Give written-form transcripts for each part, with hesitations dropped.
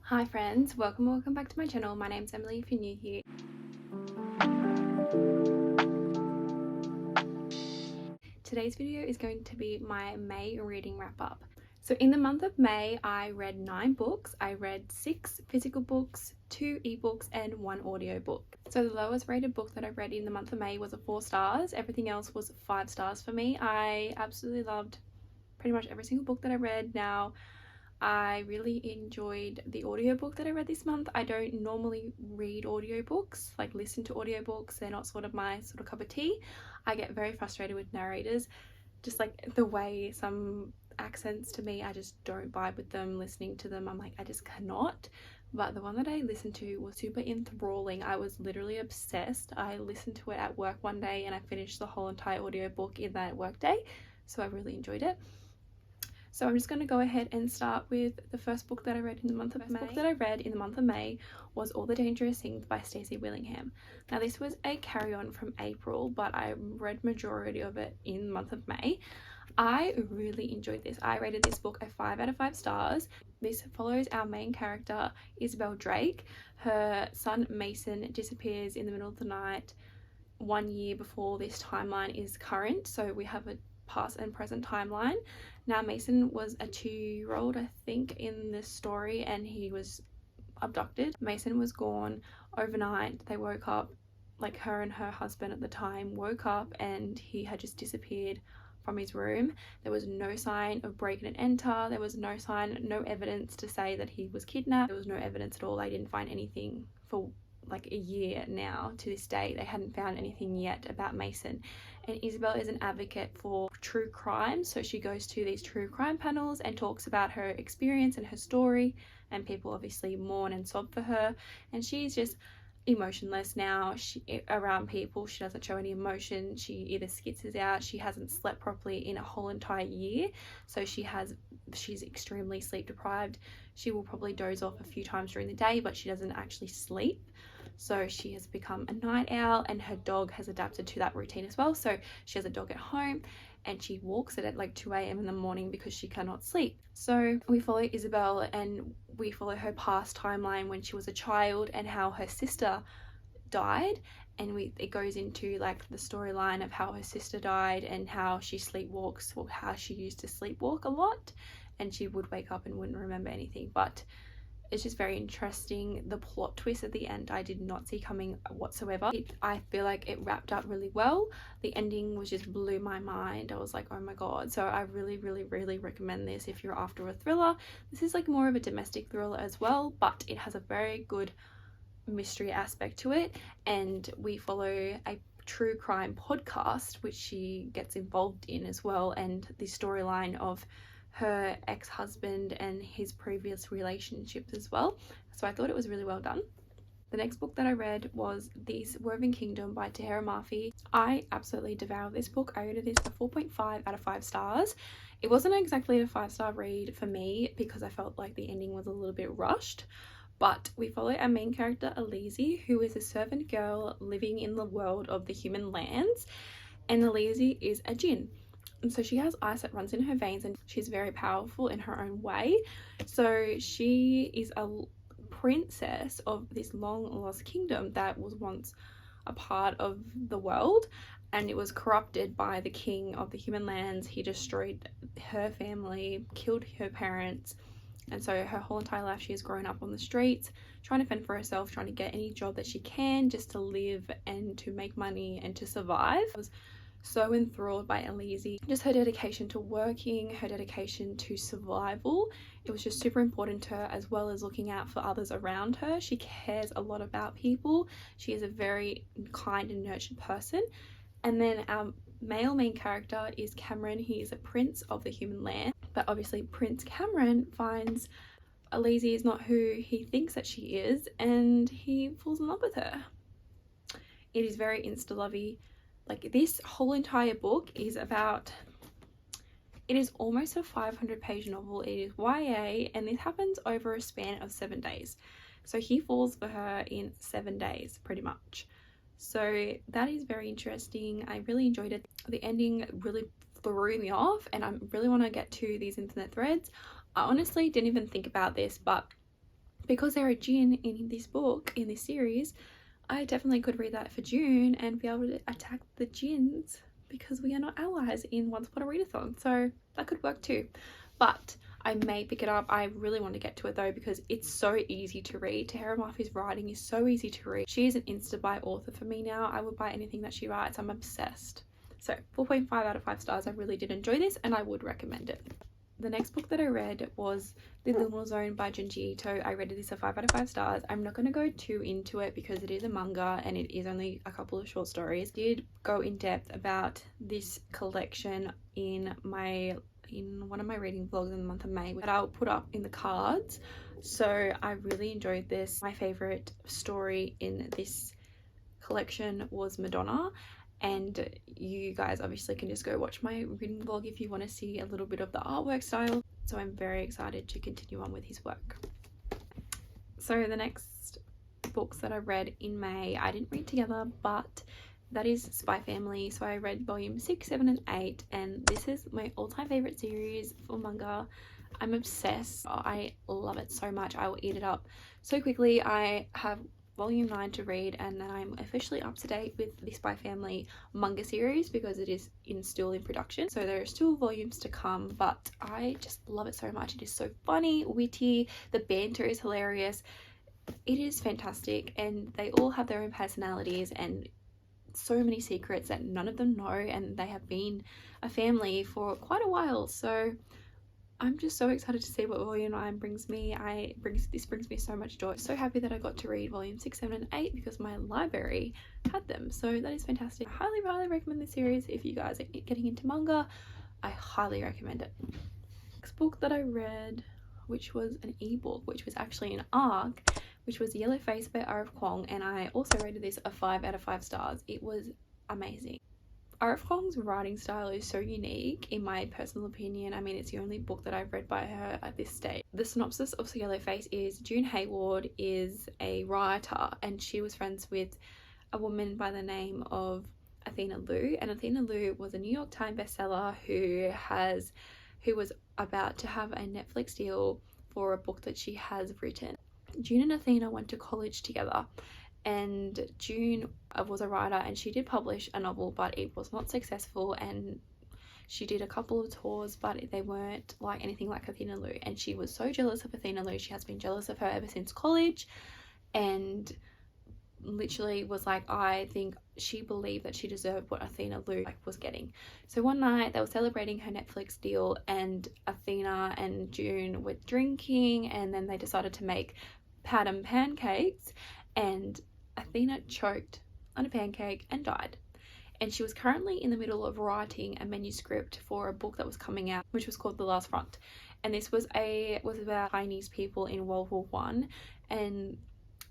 Hi friends, welcome back to my channel. My name's Emily if you're new here. Today's video is going to be my May reading wrap up. So in the month of May, I read 9 books. I read 6 physical books, 2 ebooks and 1 audiobook. So the lowest rated book that I read in the month of May was a 4 stars. Everything else was 5 stars for me. I absolutely loved pretty much every single book that I read. Now, I really enjoyed the audiobook that I read this month. I don't normally read audiobooks, like listen to audiobooks. They're not sort of my sort of cup of tea. I get very frustrated with narrators, just like the way some accents to me, I just don't vibe with them. Listening to them, I'm like, I just cannot. But the one that I listened to was super enthralling. I was literally obsessed. I listened to it at work one day and I finished the whole entire audiobook in that work day, so I really enjoyed it. So I'm just going to go ahead and start with the first book that I read in the month of May. The book that I read in the month of May was All the Dangerous Things by Stacey Willingham. Now this was a carry-on from April, but I read majority of it in the month of May. I really enjoyed this. I rated this book a 5 out of 5 stars. This follows our main character, Isabel Drake. Her son Mason disappears in the middle of the night 1 year before this timeline is current. So we have a past and present timeline. Now Mason was a 2-year-old, I think, in this story, and he was abducted. Mason was gone overnight. They woke up, like her and her husband at the time woke up, and he had just disappeared from his room. There was no sign of break and enter. There was no sign, no evidence to say that he was kidnapped. There was no evidence at all. They didn't find anything for like a year now. To this day, they hadn't found anything yet about Mason. And Isabel is an advocate for true crime, so she goes to these true crime panels and talks about her experience and her story, and people obviously mourn and sob for her, and she's just emotionless now. Around people, she doesn't show any emotion. She either skitzes out. She hasn't slept properly in a whole entire year, so she's extremely sleep deprived. She will probably doze off a few times during the day, but she doesn't actually sleep. So she has become a night owl, and her dog has adapted to that routine as well. So she has a dog at home and she walks it at like 2 a.m. in the morning because she cannot sleep. So we follow Isabel and we follow her past timeline when she was a child and how her sister died, and it goes into like the storyline of how her sister died and how she sleepwalks, or how she used to sleepwalk a lot, and she would wake up and wouldn't remember anything. But it's just very interesting. The plot twist at the end I did not see coming whatsoever. I feel like it wrapped up really well. The ending was just blew my mind. I was like, oh my god. So I really recommend this if you're after a thriller. This is like more of a domestic thriller as well, but it has a very good mystery aspect to it, and we follow a true crime podcast which she gets involved in as well, and the storyline of her ex-husband and his previous relationships as well. So I thought it was really well done. The next book that I read was The Swerving Kingdom by Tahira Murphy. I absolutely devoured this book. I rated this a 4.5 out of 5 stars. It wasn't exactly a 5-star read for me because I felt like the ending was a little bit rushed, but we follow our main character Elise, who is a servant girl living in the world of the human lands, and Elise is a djinn. And so she has ice that runs in her veins, and she's very powerful in her own way. So she is a princess of this long lost kingdom that was once a part of the world, and it was corrupted by the king of the human lands. He destroyed her family, killed her parents, and so her whole entire life she has grown up on the streets, trying to fend for herself, trying to get any job that she can just to live and to make money and to survive. I was so enthralled by Elise, just her dedication to working, her dedication to survival. It was just super important to her, as well as looking out for others around her. She cares a lot about people. She is a very kind and nurtured person. And then our male main character is Cameron. He is a prince of the human land, but obviously Prince Cameron finds Elise is not who he thinks that she is, and he falls in love with her. It is very insta-lovey. Like, this whole entire book is about, it is almost a 500-page novel. It is YA, and this happens over a span of 7 days. So he falls for her in 7 days, pretty much. So that is very interesting. I really enjoyed it. The ending really threw me off, and I really want to get to these internet threads. I honestly didn't even think about this, but because there are jinn in this book, in this series, I definitely could read that for June and be able to attack the jinns, because we are not allies in Once Upon a Readathon, so that could work too. But I may pick it up. I really want to get to it though, because it's so easy to read. Tahira Murphy's writing is so easy to read. She is an insta-buy author for me now. I would buy anything that she writes. I'm obsessed. So 4.5 out of 5 stars. I really did enjoy this and I would recommend it. The next book that I read was The Liminal Zone by Junji Ito. I rated this a 5 out of 5 stars. I'm not going to go too into it because it is a manga and it is only a couple of short stories. I did go in depth about this collection in one of my reading vlogs in the month of May that I'll put up in the cards. So I really enjoyed this. My favorite story in this collection was Madonna, and you guys obviously can just go watch my reading vlog if you want to see a little bit of the artwork style. So I'm very excited to continue on with his work. So the next books that I read in May, I didn't read together, but that is Spy Family. So I read volume 6, 7 and 8, and this is my all-time favorite series for manga. I'm obsessed. I love it so much. I will eat it up so quickly. I have volume 9 to read, and then I'm officially up to date with the Spy Family manga series because it is still in production. So there are still volumes to come, but I just love it so much. It is so funny, witty, the banter is hilarious. It is fantastic, and they all have their own personalities and so many secrets that none of them know, and they have been a family for quite a while. So I'm just so excited to see what volume 9 brings me. This brings me so much joy. So happy that I got to read volume 6, 7 and 8 because my library had them. So that is fantastic. I highly recommend this series. If you guys are getting into manga, I highly recommend it. Next book that I read, which was an ebook, which was actually an arc, which was Yellow Face by R.F. Kuang, and I also rated this a 5 out of 5 stars. It was amazing. R.F. Kuang's writing style is so unique in my personal opinion. I mean, it's the only book that I've read by her at this stage. The synopsis of Yellow Face is June Hayward is a writer, and she was friends with a woman by the name of Athena Liu, and Athena Liu was a New York Times bestseller who was about to have a Netflix deal for a book that she has written. June and Athena went to college together, and June was a writer and she did publish a novel, but it was not successful, and she did a couple of tours, but they weren't like anything like Athena Liu, and she was so jealous of Athena Liu. She has been jealous of her ever since college, and literally was like, I think she believed that she deserved what Athena Liu was getting. So one night they were celebrating her Netflix deal, and Athena and June were drinking, and then they decided to make Padam pancakes, and Athena choked on a pancake and died. And she was currently in the middle of writing a manuscript for a book that was coming out, which was called The Last Front, and this was about Chinese people in World War I, and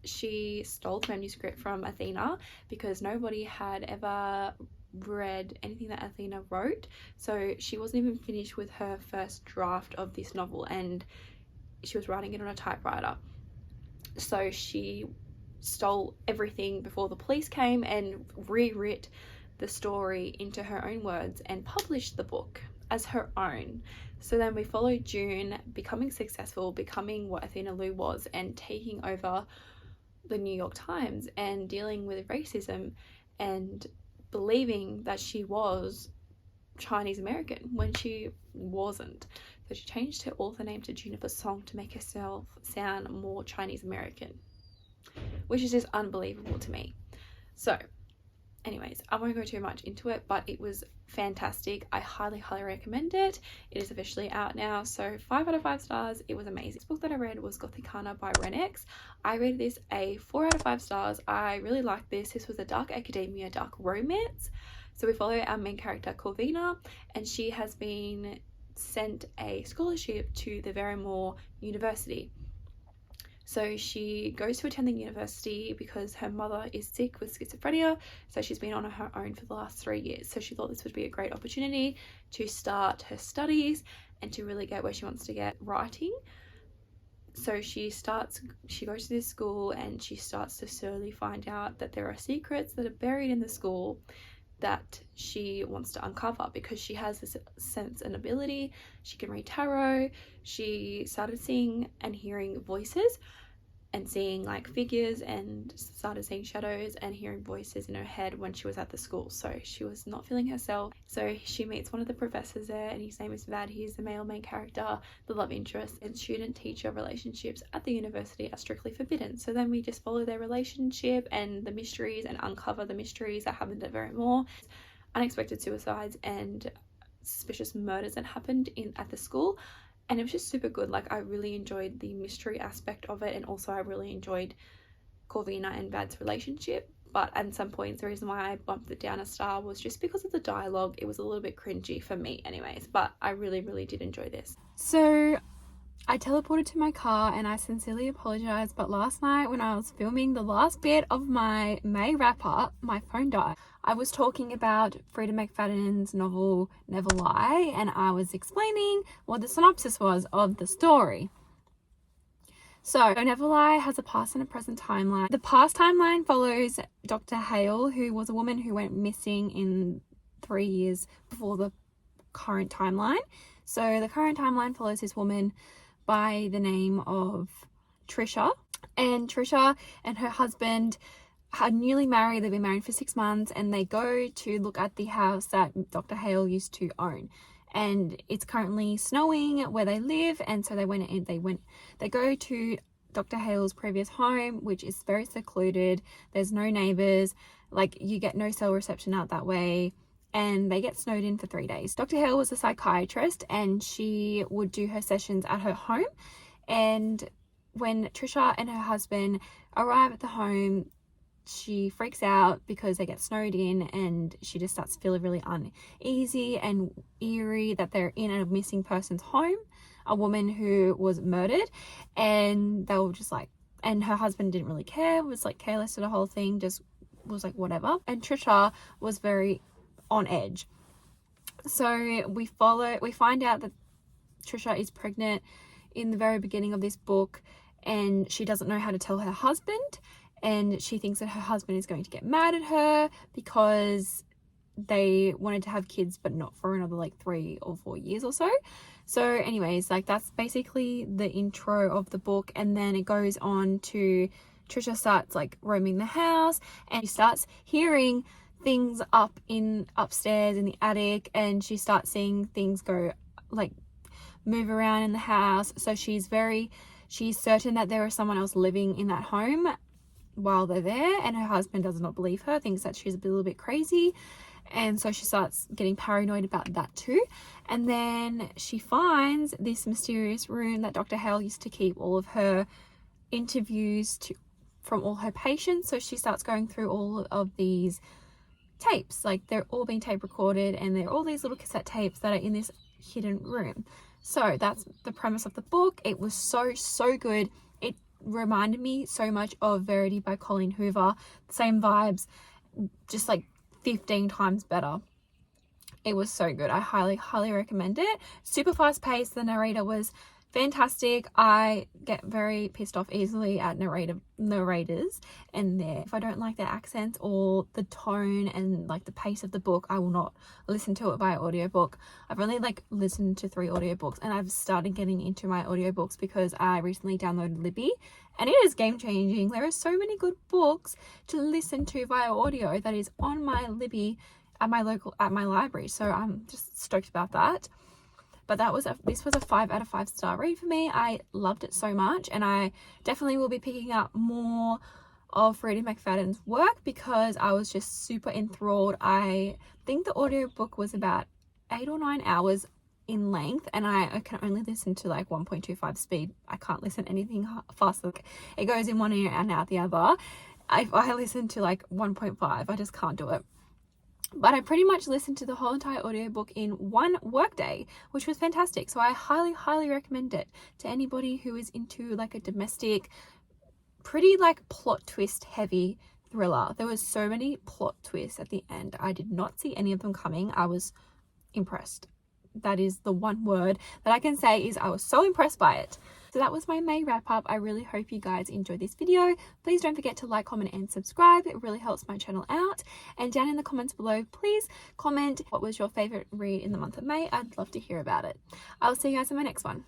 she stole the manuscript from Athena because nobody had ever read anything that Athena wrote. So she wasn't even finished with her first draft of this novel, and she was writing it on a typewriter. So she stole everything before the police came and rewrote the story into her own words and published the book as her own. So then we followed June becoming successful, becoming what Athena Liu was, and taking over the New York Times and dealing with racism and believing that she was Chinese American when she wasn't. So she changed her author name to Juniper Song to make herself sound more Chinese American, which is just unbelievable to me. So anyways, I won't go too much into it, but it was fantastic. I highly recommend it. It is officially out now, so 5 out of 5 stars. It was amazing. This book that I read was Gothicana by Renex. I rated this a 4 out of 5 stars. I really liked this. This was a dark academia, dark romance. So we follow our main character Corvina, and she has been sent a scholarship to the Verrimore University. So she goes to attend the university because her mother is sick with schizophrenia, so she's been on her own for the last 3 years. So she thought this would be a great opportunity to start her studies and to really get where she wants to get, writing. So she goes to this school and she starts to slowly find out that there are secrets that are buried in the school that she wants to uncover, because she has this sense and ability. She can read tarot. She started seeing and hearing voices, and seeing like figures, and started seeing shadows and hearing voices in her head when she was at the school. So she was not feeling herself. So she meets one of the professors there, and his name is Vad. He's the male main character, the love interest, and student-teacher relationships at the university are strictly forbidden. So then we just follow their relationship and the mysteries and uncover the mysteries that happened at Verymore, unexpected suicides and suspicious murders that happened at the school. And it was just super good. Like, I really enjoyed the mystery aspect of it, and also I really enjoyed Corvina and Vad's relationship. But at some points, the reason why I bumped it down a star was just because of the dialogue. It was a little bit cringy for me anyways, but I really did enjoy this. So I teleported to my car, and I sincerely apologize, but last night when I was filming the last bit of my May wrap-up, my phone died. I was talking about Freda McFadden's novel Never Lie, and I was explaining what the synopsis was of the story. So Never Lie has a past and a present timeline. The past timeline follows Dr. Hale, who was a woman who went missing in 3 years before the current timeline. So the current timeline follows this woman by the name of Trisha, and Trisha and her husband are newly married. They've been married for 6 months, and they go to look at the house that Dr. Hale used to own, and it's currently snowing where they live. And so they go to Dr. Hale's previous home, which is very secluded. There's no neighbors, like you get no cell reception out that way, and they get snowed in for 3 days. Dr. Hale was a psychiatrist, and she would do her sessions at her home. And when Trisha and her husband arrive at the home, she freaks out because they get snowed in, and she just starts feeling really uneasy and eerie that they're in a missing person's home, a woman who was murdered. And they were just like, and her husband didn't really care, was like careless to the whole thing, just was like whatever. And Trisha was very on edge. So we find out that Trisha is pregnant in the very beginning of this book, and she doesn't know how to tell her husband, and she thinks that her husband is going to get mad at her because they wanted to have kids but not for another like 3 or 4 years or so. So anyways, like that's basically the intro of the book, and then it goes on to Trisha starts like roaming the house, and she starts hearing things upstairs in the attic, and she starts seeing things go like move around in the house. So she's certain that there is someone else living in that home while they're there, and her husband does not believe her, thinks that she's a little bit crazy, and so she starts getting paranoid about that too. And then she finds this mysterious room that Dr. Hale used to keep all of her interviews from all her patients. So she starts going through all of these tapes, like they're all being tape recorded, and they're all these little cassette tapes that are in this hidden room. So that's the premise of the book. It was so good. It reminded me so much of Verity by Colleen Hoover. Same vibes, just like 15 times better. It was so good. I highly recommend it. Super fast paced. The narrator was fantastic. I get very pissed off easily at narrators, and if I don't like their accents or the tone and like the pace of the book, I will not listen to it via audiobook. I've only like listened to 3 audiobooks, and I've started getting into my audiobooks because I recently downloaded Libby, and it is game changing. There are so many good books to listen to via audio that is on my Libby at my library, so I'm just stoked about that. But this was a 5 out of 5 star read for me. I loved it so much, and I definitely will be picking up more of Freda McFadden's work because I was just super enthralled. I think the audiobook was about 8 or 9 hours in length, and I can only listen to like 1.25 speed. I can't listen anything faster. It goes in one ear and out the other. If I listen to like 1.5, I just can't do it. But I pretty much listened to the whole entire audiobook in one workday, which was fantastic. So I highly recommend it to anybody who is into like a domestic, pretty like plot twist heavy thriller. There was so many plot twists at the end. I did not see any of them coming. I was impressed. That is the one word that I can say, is I was so impressed by it. So that was my May wrap up. I really hope you guys enjoyed this video. Please don't forget to like, comment and subscribe. It really helps my channel out. And down in the comments below, please comment what was your favorite read in the month of May. I'd love to hear about it. I'll see you guys in my next one.